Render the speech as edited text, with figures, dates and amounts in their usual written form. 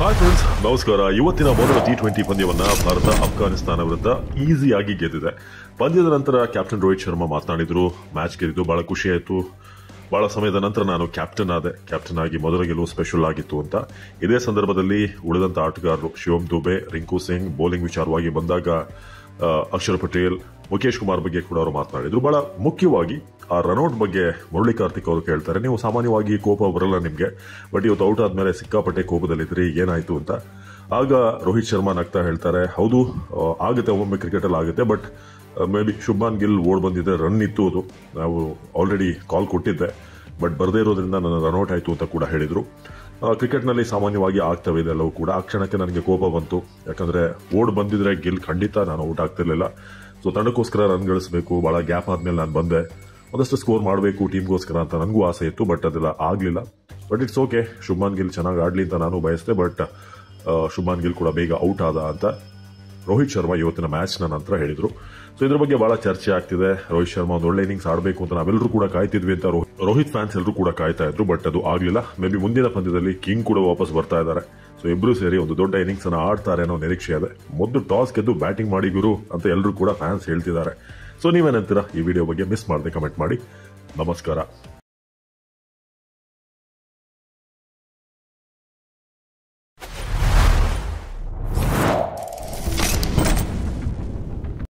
Hi friends, ನಮಸ್ಕಾರ. ಇವತ್ತಿನ ಮೊದಲ T20 ಪಂದ್ಯವನ್ನ ಭಾರತ ಅಫ್ಘಾನಿಸ್ತಾನ ವಿರುದ್ಧ ಈಸಿಯಾಗಿ ಗೆದ್ದಿದೆ. ಪಂದ್ಯದ ನಂತರ ಕ್ಯಾಪ್ಟನ್ ರೋಹಿತ್ ಶರ್ಮಾ ಮಾತನಾಡಿದ್ರು, ಮ್ಯಾಚ್ ಗೆದ್ದಿದ್ದು ಬಹಳ ಖುಷಿ ಆಯಿತು. ಬಹಳ ಸಮಯದ ನಂತರ ನಾನು ಕ್ಯಾಪ್ಟನ್ ಆದೆ, ಕ್ಯಾಪ್ಟನ್ ಆಗಿ ಮೊದಲ ಗೆಲುವು ಸ್ಪೆಷಲ್ ಆಗಿತ್ತು ಅಂತ. ಇದೇ ಸಂದರ್ಭದಲ್ಲಿ ಉಳಿದಂತ ಆಟಗಾರರು ಶಿವಮ್ ದುಬೆ, ರಿಂಕು ಸಿಂಗ್, ಬೌಲಿಂಗ್ ವಿಚಾರವಾಗಿ ಬಂದಾಗ ಅಕ್ಷರ್ ಪಟೇಲ್, ಮುಖೇಶ್ ಕುಮಾರ್ ಬಗ್ಗೆ ಕೂಡ ಅವರು ಮಾತನಾಡಿದ್ರು. ಬಹಳ ಮುಖ್ಯವಾಗಿ ಆ ರನ್ಔಟ್ ಬಗ್ಗೆ ಮುರಳಿ ಕಾರ್ತಿಕ್ ಅವರು ಕೇಳ್ತಾರೆ, ನೀವು ಸಾಮಾನ್ಯವಾಗಿ ಕೋಪ ಬರಲ್ಲ ನಿಮ್ಗೆ, ಬಟ್ ಇವತ್ತು ಔಟ್ ಆದ್ಮೇಲೆ ಸಿಕ್ಕಾಪಟ್ಟೆ ಕೋಪದಲ್ಲಿದ್ರಿ, ಏನಾಯ್ತು ಅಂತ. ಆಗ ರೋಹಿತ್ ಶರ್ಮಾ ನಗ್ತಾ ಹೇಳ್ತಾರೆ, ಹೌದು ಆಗುತ್ತೆ, ಒಮ್ಮೊಮ್ಮೆ ಕ್ರಿಕೆಟ್ ಅಲ್ಲಿ ಆಗುತ್ತೆ, but may be Shubman Gill ಓಡ್ ಬಂದಿದೆ, ರನ್ ಇತ್ತು, ಅದು ನಾವು ಆಲ್ರೆಡಿ ಕಾಲ್ ಕೊಟ್ಟಿದ್ದೆ, ಬಟ್ ಬರದೇ ಇರೋದ್ರಿಂದ ನನ್ನ ರನ್ಔಟ್ ಆಯ್ತು ಅಂತ ಕೂಡ ಹೇಳಿದ್ರು. ಕ್ರಿಕೆಟ್ನಲ್ಲಿ ಸಾಮಾನ್ಯವಾಗಿ ಆಗ್ತವೆ ಇದೆಲ್ಲವೂ ಕೂಡ. ಆ ಕ್ಷಣಕ್ಕೆ ನನಗೆ ಕೋಪ ಬಂತು, ಯಾಕಂದ್ರೆ ಓಡ್ ಬಂದಿದ್ರೆ ಗಿಲ್ ಖಂಡಿತ ನಾನು ಔಟ್ ಆಗ್ತಿರ್ಲಿಲ್ಲ. ಸೊ ತಂಡಕ್ಕೋಸ್ಕರ ರನ್ ಗಳಿಸಬೇಕು, ಬಹಳ ಗ್ಯಾಪ್ ಆದ್ಮೇಲೆ ನಾನು ಬಂದೆ, ಒಂದಷ್ಟು ಸ್ಕೋರ್ ಮಾಡಬೇಕು ಟೀಮ್ಗೋಸ್ಕರ ಅಂತ ನನಗೂ ಆಸೆ ಇತ್ತು, ಬಟ್ ಅದೆಲ್ಲ ಆಗ್ಲಿಲ್ಲ. But it's okay, Shubman Gill ಚೆನ್ನಾಗಿ ಆಡ್ಲಿ ಅಂತ ನಾನು ಬಯಸ್ತೆ, ಬಟ್ ಶುಭ್ಮಾನ್ ಗಿಲ್ ಕೂಡ ಬೇಗ ಔಟ್ ಆದ ಅಂತ ರೋಹಿತ್ ಶರ್ಮಾ ಇವತ್ತಿನ ಮ್ಯಾಚ್ನ ನಂತರ ಹೇಳಿದ್ರು. ಸೊ ಇದ್ರ ಬಗ್ಗೆ ಬಹಳ ಚರ್ಚೆ ಆಗ್ತಿದೆ. ರೋಹಿತ್ ಶರ್ಮಾ ಒಂದು ಒಳ್ಳೆ ಇನ್ನಿಂಗ್ಸ್ ಆಡಬೇಕು ಅಂತ ನಾವೆಲ್ಲರೂ ಕೂಡ ಕಾಯ್ತಿದ್ವಿ ಅಂತ ರೋಹಿತ್ ಫ್ಯಾನ್ಸ್ ಎಲ್ಲರೂ ಕೂಡ ಕಾಯ್ತಾ ಇದ್ರು, ಬಟ್ ಅದು ಆಗ್ಲಿಲ್ಲ. ಮೇ ಬಿ ಮುಂದಿನ ಪಂದ್ಯದಲ್ಲಿ ಕಿಂಗ್ ಕೂಡ ವಾಪಸ್ ಬರ್ತಾ ಇದ್ದಾರೆ. ಸೊ ಇಬ್ರು ಸೇರಿ ಒಂದು ದೊಡ್ಡ ಇನ್ನಿಂಗ್ಸ್ ಅನ್ನ ಆಡ್ತಾರೆ ಅನ್ನೋ ನಿರೀಕ್ಷೆ ಇದೆ. ಮೊದಲು ಟಾಸ್ ಗೆದ್ದು ಬ್ಯಾಟಿಂಗ್ ಮಾಡಿ ಗುರು ಅಂತ ಎಲ್ಲರೂ ಕೂಡ ಫ್ಯಾನ್ಸ್ ಹೇಳ್ತಿದ್ದಾರೆ. ಸೊ ನೀವೇನಂತೀರಾ? ಈ ವಿಡಿಯೋ ಬಗ್ಗೆ ಮಿಸ್ ಮಾಡದೆ ಕಮೆಂಟ್ ಮಾಡಿ. ನಮಸ್ಕಾರ.